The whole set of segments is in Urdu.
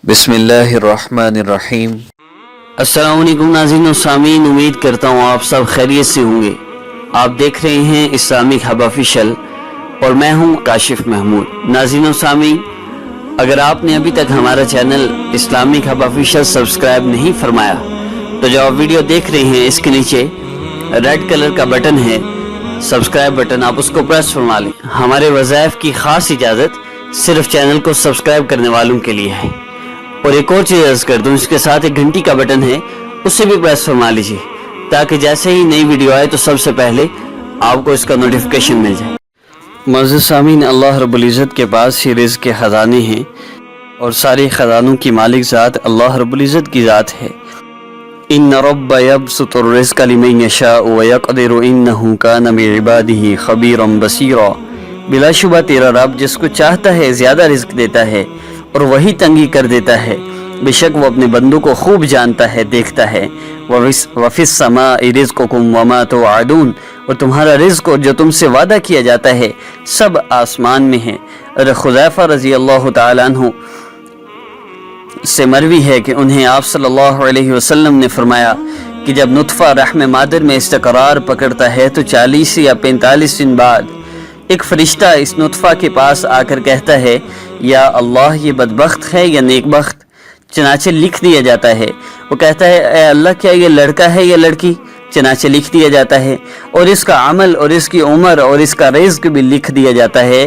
بسم اللہ الرحمن الرحیم۔ السلام علیکم ناظرین و سامعین، امید کرتا ہوں آپ سب خیریت سے ہوں گے۔ آپ دیکھ رہے ہیں اسلامک ہب آفیشل اور میں ہوں کاشف محمود۔ ناظرین و سامعین، اگر آپ نے ابھی تک ہمارا channel Islamic hub official subscribe نہیں فرمایا تو جو آپ ویڈیو دیکھ رہے ہیں اس کے نیچے ریڈ کلر کا بٹن ہے سبسکرائب بٹن، آپ اس کو پریس فرما لیں۔ ہمارے وظائف کی خاص اجازت صرف چینل کو سبسکرائب کرنے والوں کے لیے ہے۔ اور ایک اور چیز عرض کر دوں، اس کے ساتھ ایک گھنٹی کا بٹن ہے، اس سے بھی پریس فرما لیجیے تاکہ جیسے ہی نئی ویڈیو آئے تو سب سے پہلے آپ کو اس کا نوٹیفیکیشن مل جائے۔ معزز سامعین، اللہ رب العزت کے پاس ہی رزق کے خزانے ہیں اور سارے خزانوں کی مالک ذات اللہ رب العزت کی ذات ہے۔ ان رب یبسط الرزق لمن یشاء ویقدر انہ کان بعبادہ خبیرا بصیرا۔ بلا شبہ تیرا رب جس کو چاہتا ہے زیادہ رزق دیتا ہے اور وہی تنگی کر دیتا ہے، بے شک وہ اپنے بندوں کو خوب جانتا ہے، دیکھتا ہے۔ وَفِي السَّمَاءِ رِزْقُكُمْ وَمَا تُوعَدُونَ، اور تمہارا رزق جو تم سے وعدہ کیا جاتا ہے سب آسمان میں ہے۔ اور حذیفہ رضی اللہ تعالیٰ عنہ سے مروی ہے کہ انہیں آپ صلی اللہ علیہ وسلم نے فرمایا کہ جب نطفہ رحم مادر میں استقرار پکڑتا ہے تو 40 یا 45 دن بعد ایک فرشتہ اس نطفہ کے پاس آ کر کہتا ہے، یا اللہ یہ بدبخت ہے یا نیک بخت؟ چنانچہ لکھ دیا جاتا ہے۔ وہ کہتا ہے، اے اللہ کیا یہ لڑکا ہے یا لڑکی؟ چنانچہ لکھ دیا جاتا ہے، اور اس کا عمل اور اس کی عمر اور اس کا رزق بھی لکھ دیا جاتا ہے۔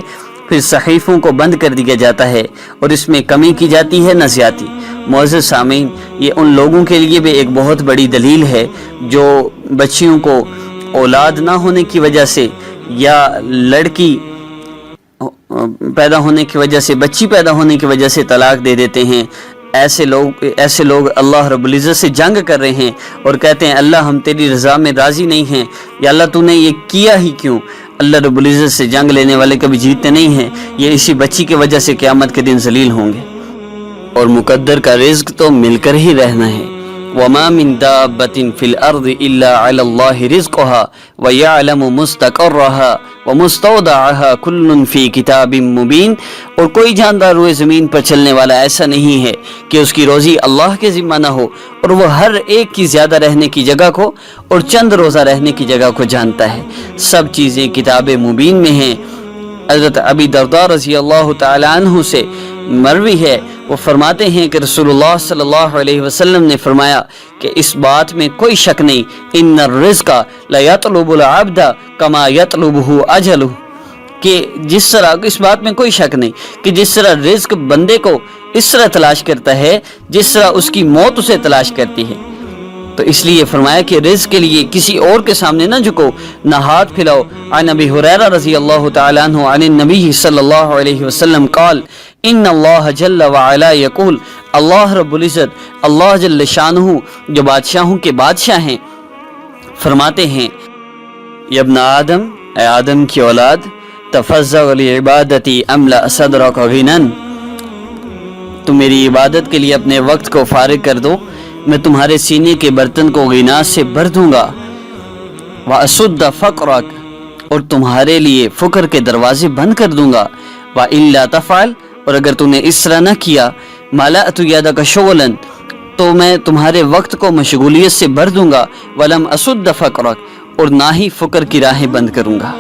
پھر صحیفوں کو بند کر دیا جاتا ہے اور اس میں کمی کی جاتی ہے نہ زیادتی۔ معزز سامعین، یہ ان لوگوں کے لیے بھی ایک بہت بڑی دلیل ہے جو بچیوں کو اولاد نہ ہونے کی وجہ سے یا لڑکی پیدا ہونے کی وجہ سے، بچی پیدا ہونے کی وجہ سے طلاق دے دیتے ہیں۔ ایسے لوگ اللہ رب العزت سے جنگ کر رہے ہیں اور کہتے ہیں، اللہ ہم تیری رضا میں راضی نہیں ہیں، یا اللہ تو نے یہ کیا ہی کیوں؟ اللہ رب العزت سے جنگ لینے والے کبھی جیتتے نہیں ہیں، یہ اسی بچی کی وجہ سے قیامت کے دن ذلیل ہوں گے۔ اور مقدر کا رزق تو مل کر ہی رہنا ہے۔ وَمَا مِن دَابَّةٍ فِي الْأَرْضِ إِلَّا عَلَى اللَّهِ رِزْقُهَا وَيَعْلَمُ مُسْتَقَرَّهَا وَمُسْتَوْدَعَهَا كُلٌّ فِي كِتَابٍ مُبِينٍ، اور کوئی جاندار روئے زمین پر چلنے والا ایسا نہیں ہے کہ اس کی روزی اللہ کے ذمہ نہ ہو، اور وہ ہر ایک کی زیادہ رہنے کی جگہ کو اور چند روزہ رہنے کی جگہ کو جانتا ہے۔ سب چیزیں کتاب مبین میں ہیں۔ حضرت ابی درداء رضی اللہ تعالی عنہ سے مروی ہے، وہ فرماتے ہیں کہ رسول اللہ صلی اللہ علیہ وسلم نے فرمایا کہ اس بات میں کوئی شک نہیں، ان الرزق لا یطلب العبد کما یطلبہ اجلہ، کہ جس طرح، اس بات میں کوئی شک نہیں کہ جس طرح رزق بندے کو اس طرح تلاش کرتا ہے جس طرح اس کی موت اسے تلاش کرتی ہے۔ تو اس لیے فرمایا کہ رزق کے لیے کسی اور کے سامنے نہ جھکو، نہ ہاتھ پھیلاؤ۔ عن ابی ہریرہ رضی اللہ تعالی عنہ عن النبی صلی اللہ علیہ وسلم قال، ان اللہ جل وعلا یقول، اللہ رب العزت، اللہ جل شانہ جو بادشاہوں کے بادشاہ ہیں، فرماتے ہیں، یا ابن آدم، اے آدم کی اولاد، تفضل لعبادتی املأ صدرک غنا، تم میری عبادت کے لیے اپنے وقت کو فارغ کر دو، میں تمہارے سینے کے برتن کو غنا سے بھر دوں گا۔ وَأَسُدَّ فَقْرَكَ، اور تمہارے لیے فقر کے دروازے بند کر دوں گا۔ وَإِلَّا تَفْعَلْ، اور اگر تم نے اس طرح نہ کیا، مَلَأْتُ يَدَكَ شُغْلًا، تو میں تمہارے وقت کو مشغولیت سے بھر دوں گا۔ وَلَمْ أَسُدَّ فَقْرَكَ، اور نہ ہی فقر کی راہیں بند کروں گا۔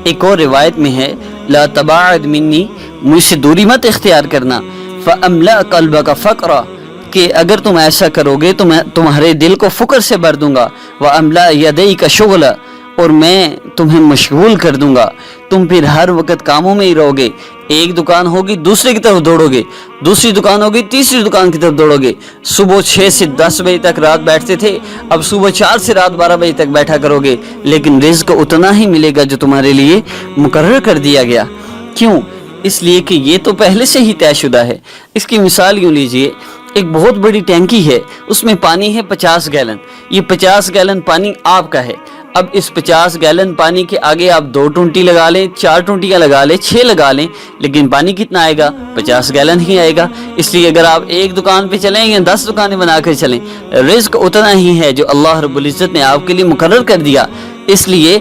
ایک اور روایت میں ہے، لا تباعد منی، مجھ سے دوری مت اختیار کرنا۔ فَأَمْلَأَ قَلْبَكَ فَقْرًا، کہ اگر تم ایسا کرو گے تو میں تمہارے دل کو فقر سے بھر دوں گا۔ وَأَمْلَأَ يَدَيْكَ شُغْلًا، اور میں تمہیں مشغول کر دوں گا، تم پھر ہر وقت کاموں میں ہی رہو گے۔ ایک دکان ہوگی دوسرے کی طرف دوڑو گے، دوسری دکان ہوگی تیسری دکان کی طرف دوڑو گے۔ صبح 6 سے 10 بجے تک رات بیٹھتے تھے، اب صبح 4 سے رات 12 بجے تک بیٹھا کرو گے، لیکن رزق اتنا ہی ملے گا جو تمہارے لیے مقرر کر دیا گیا۔ کیوں؟ اس لیے کہ یہ تو پہلے سے ہی طے شدہ ہے۔ اس کی مثال یوں لیجئے، ایک بہت بڑی ٹینکی ہے، اس میں پانی ہے 50 گیلن، یہ 50 گیلن پانی آپ کا ہے۔ اب اس 50 گیلن پانی کے آگے آپ 2 ٹونٹی لگا لیں، 4 ٹونٹیاں لگا لیں، 6 لگا لیں، لیکن پانی کتنا آئے گا؟ 50 گیلن ہی آئے گا۔ اس لیے اگر آپ ایک دکان پہ چلیں یا 10 دکانیں بنا کر چلیں، رزق اتنا ہی ہے جو اللہ رب العزت نے آپ کے لیے مقرر کر دیا۔ اس لیے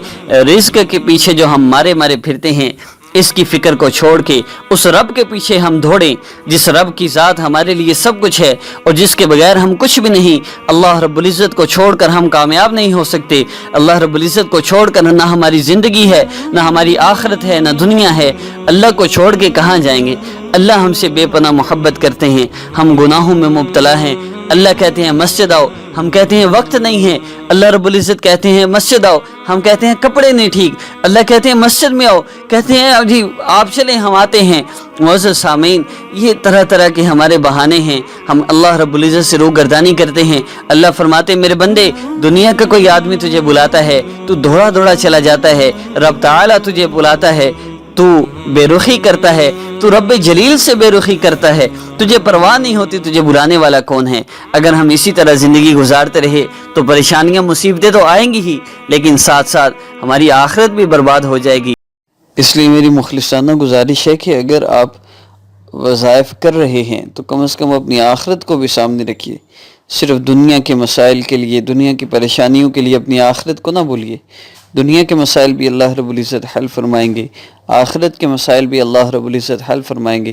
رزق کے پیچھے جو ہم مارے پھرتے ہیں، اس کی فکر کو چھوڑ کے اس رب کے پیچھے ہم دوڑیں جس رب کی ذات ہمارے لیے سب کچھ ہے اور جس کے بغیر ہم کچھ بھی نہیں۔ اللہ رب العزت کو چھوڑ کر ہم کامیاب نہیں ہو سکتے۔ اللہ رب العزت کو چھوڑ کر نہ ہماری زندگی ہے، نہ ہماری آخرت ہے، نہ دنیا ہے۔ اللہ کو چھوڑ کے کہاں جائیں گے؟ اللہ ہم سے بے پناہ محبت کرتے ہیں، ہم گناہوں میں مبتلا ہیں۔ اللہ کہتے ہیں مسجد آؤ، ہم کہتے ہیں وقت نہیں ہے۔ اللہ رب العزت کہتے ہیں مسجد آؤ، ہم کہتے ہیں کپڑے نہیں ٹھیک۔ اللہ کہتے ہیں مسجد میں آؤ، کہتے ہیں جی آپ چلیں ہم آتے ہیں۔ معزز سامعین، یہ طرح طرح کے ہمارے بہانے ہیں، ہم اللہ رب العزت سے روگردانی کرتے ہیں۔ اللہ فرماتے میرے بندے، دنیا کا کوئی آدمی تجھے بلاتا ہے تو دوڑا دوڑا چلا جاتا ہے، رب تعالیٰ تجھے بلاتا ہے تو بے رخی کرتا ہے، تو رب جلیل سے بے رخی کرتا ہے، تجھے پرواہ نہیں ہوتی تجھے بلانے والا کون ہے۔ اگر ہم اسی طرح زندگی گزارتے رہے تو پریشانیاں مصیبتیں تو آئیں گی ہی، لیکن ساتھ ساتھ ہماری آخرت بھی برباد ہو جائے گی۔ اس لیے میری مخلصانہ گزارش ہے کہ اگر آپ وظائف کر رہے ہیں تو کم از کم اپنی آخرت کو بھی سامنے رکھیے۔ صرف دنیا کے مسائل کے لیے، دنیا کی پریشانیوں کے لیے اپنی آخرت کو نہ بھولیے۔ دنیا کے مسائل بھی اللہ رب العزت حل فرمائیں گے، آخرت کے مسائل بھی اللہ رب العزت حل فرمائیں گے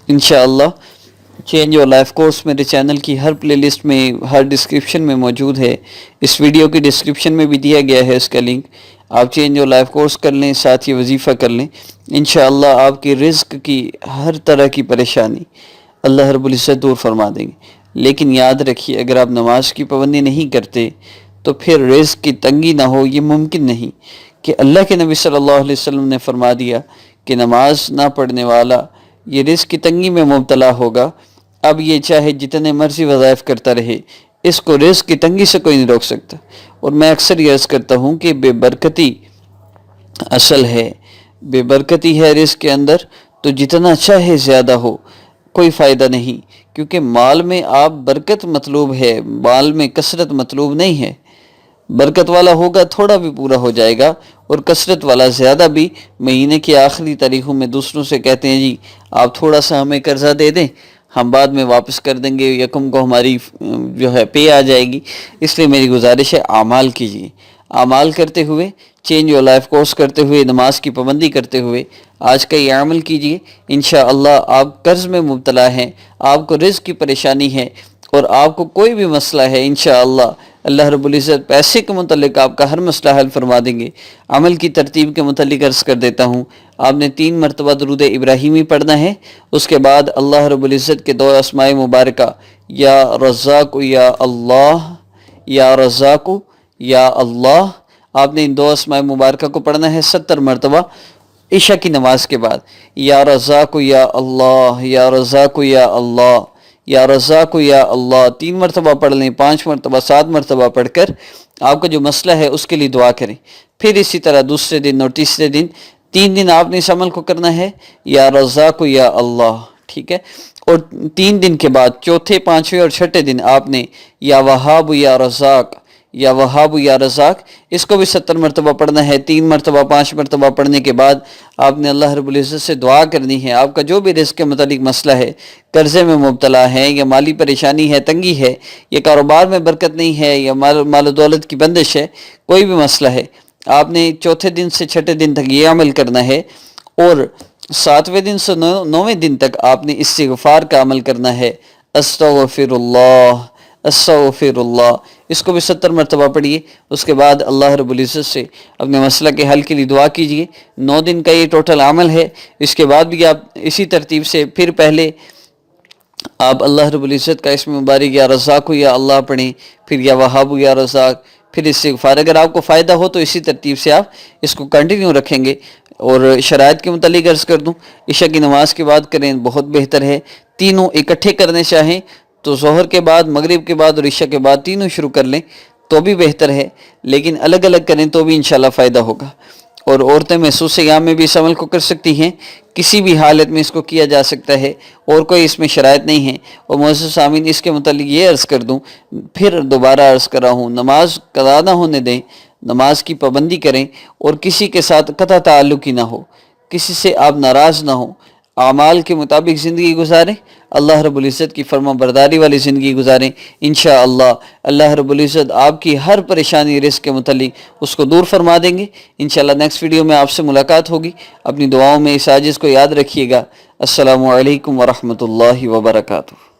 انشاءاللہ۔ چینج یور لائف کورس میرے چینل کی ہر پلے لسٹ میں، ہر ڈسکرپشن میں موجود ہے۔ اس ویڈیو کی ڈسکرپشن میں بھی دیا گیا ہے اس کا لنک۔ آپ چینج یور لائف کورس کر لیں، ساتھ یہ وظیفہ کر لیں، انشاءاللہ آپ کی رزق کی ہر طرح کی پریشانی اللہ رب العزت دور فرما دیں گے۔ لیکن یاد رکھیے، اگر آپ نماز کی پابندی نہیں کرتے تو پھر رزق کی تنگی نہ ہو، یہ ممکن نہیں۔ کہ اللہ کے نبی صلی اللہ علیہ وسلم نے فرما دیا کہ نماز نہ پڑھنے والا یہ رزق کی تنگی میں مبتلا ہوگا۔ اب یہ چاہے جتنے مرضی وظائف کرتا رہے، اس کو رزق کی تنگی سے کوئی نہیں روک سکتا۔ اور میں اکثر یہ عرض کرتا ہوں کہ بے برکتی اصل ہے، بے برکتی ہے رزق کے اندر، تو جتنا چاہے زیادہ ہو کوئی فائدہ نہیں، کیونکہ مال میں آپ برکت مطلوب ہے، مال میں کثرت مطلوب نہیں ہے۔ برکت والا ہوگا تھوڑا بھی پورا ہو جائے گا، اور کثرت والا زیادہ بھی۔ مہینے کے آخری تاریخوں میں دوسروں سے کہتے ہیں جی آپ تھوڑا سا ہمیں قرضہ دے دیں، ہم بعد میں واپس کر دیں گے، یکم کو ہماری جو ہے پے آ جائے گی۔ اس لیے میری گزارش ہے اعمال کیجیے، اعمال کرتے ہوئے، چینج یور لائف کورس کرتے ہوئے، نماز کی پابندی کرتے ہوئے آج کا یہ عمل کیجیے۔ انشاءاللہ آپ قرض میں مبتلا ہیں، آپ کو رزق کی پریشانی ہے اور آپ کو کوئی بھی مسئلہ ہے، انشاءاللہ اللہ رب العزت پیسے کے متعلق آپ کا ہر مسئلہ حل فرما دیں گے۔ عمل کی ترتیب کے متعلق عرض کر دیتا ہوں، آپ نے 3 مرتبہ درود ابراہیمی پڑھنا ہے۔ اس کے بعد اللہ رب العزت کے 2 اسماء مبارکہ یا رزاق یا اللہ، یا رزاق یا اللہ، آپ نے ان 2 اسماء مبارکہ کو پڑھنا ہے 70 مرتبہ عشاء کی نماز کے بعد۔ یا رزاق یا اللہ، یا رزاق یا اللہ، یا رزاق یا اللہ 3 مرتبہ پڑھ لیں، 5 مرتبہ، 7 مرتبہ پڑھ کر آپ کا جو مسئلہ ہے اس کے لیے دعا کریں۔ پھر اسی طرح دوسرے دن اور تیسرے دن، 3 دن آپ نے اس عمل کو کرنا ہے، یا رزاق یا اللہ، ٹھیک ہے۔ اور 3 دن کے بعد چوتھے، 5ویں اور 6ٹھے دن آپ نے یا وہاب یا رزاق، یا وہاب یا رزاق، اس کو بھی 70 مرتبہ پڑھنا ہے۔ 3 مرتبہ، 5 مرتبہ پڑھنے کے بعد آپ نے اللہ رب العزت سے دعا کرنی ہے۔ آپ کا جو بھی رزق کے متعلق مسئلہ ہے، قرضے میں مبتلا ہے یا مالی پریشانی ہے، تنگی ہے، یا کاروبار میں برکت نہیں ہے، یا مال و دولت کی بندش ہے، کوئی بھی مسئلہ ہے، آپ نے چوتھے دن سے 6ٹھے دن تک یہ عمل کرنا ہے۔ اور 7ویں دن سے 9ویں دن تک آپ نے استغفار کا عمل کرنا ہے۔ استغفر اللہ، استغفر اللہ، اس کو بھی 70 مرتبہ پڑھیے۔ اس کے بعد اللہ رب العزت سے اپنے مسئلہ کے حل کے لیے دعا کیجیے۔ 9 دن کا یہ ٹوٹل عمل ہے۔ اس کے بعد بھی آپ اسی ترتیب سے پھر پہلے آپ اللہ رب العزت کا اسم مبارک یا رزاق یا اللہ پڑھیں، پھر یا وہاب یا رزاق، پھر استغفار۔ اگر آپ کو فائدہ ہو تو اسی ترتیب سے آپ اس کو کنٹینیو رکھیں گے۔ اور شرائط کے متعلق عرض کر دوں، عشاء کی نماز کے بعد کریں بہت بہتر ہے۔ تینوں اکٹھے کرنے چاہیں تو ظہر کے بعد، مغرب کے بعد اور عشاء کے بعد تینوں شروع کر لیں تو بھی بہتر ہے، لیکن الگ الگ کریں تو بھی انشاءاللہ فائدہ ہوگا۔ اور عورتیں محسوس ایام میں بھی اس عمل کو کر سکتی ہیں، کسی بھی حالت میں اس کو کیا جا سکتا ہے، اور کوئی اس میں شرائط نہیں ہے۔ اور معزز سامعین، اس کے متعلق یہ عرض کر دوں، پھر دوبارہ عرض کر رہا ہوں، نماز قضا نہ ہونے دیں، نماز کی پابندی کریں، اور کسی کے ساتھ قطع تعلق ہی نہ ہو، کسی سے آپ ناراض نہ ہوں۔ اعمال کے مطابق زندگی گزاریں، اللہ رب العزت کی فرما برداری والی زندگی گزاریں، انشاءاللہ اللہ رب العزت آپ کی ہر پریشانی رزق کے متعلق اس کو دور فرما دیں گے۔ انشاءاللہ نیکسٹ ویڈیو میں آپ سے ملاقات ہوگی۔ اپنی دعاؤں میں اس عاجز کو یاد رکھیے گا۔ السلام علیکم ورحمۃ اللہ وبرکاتہ۔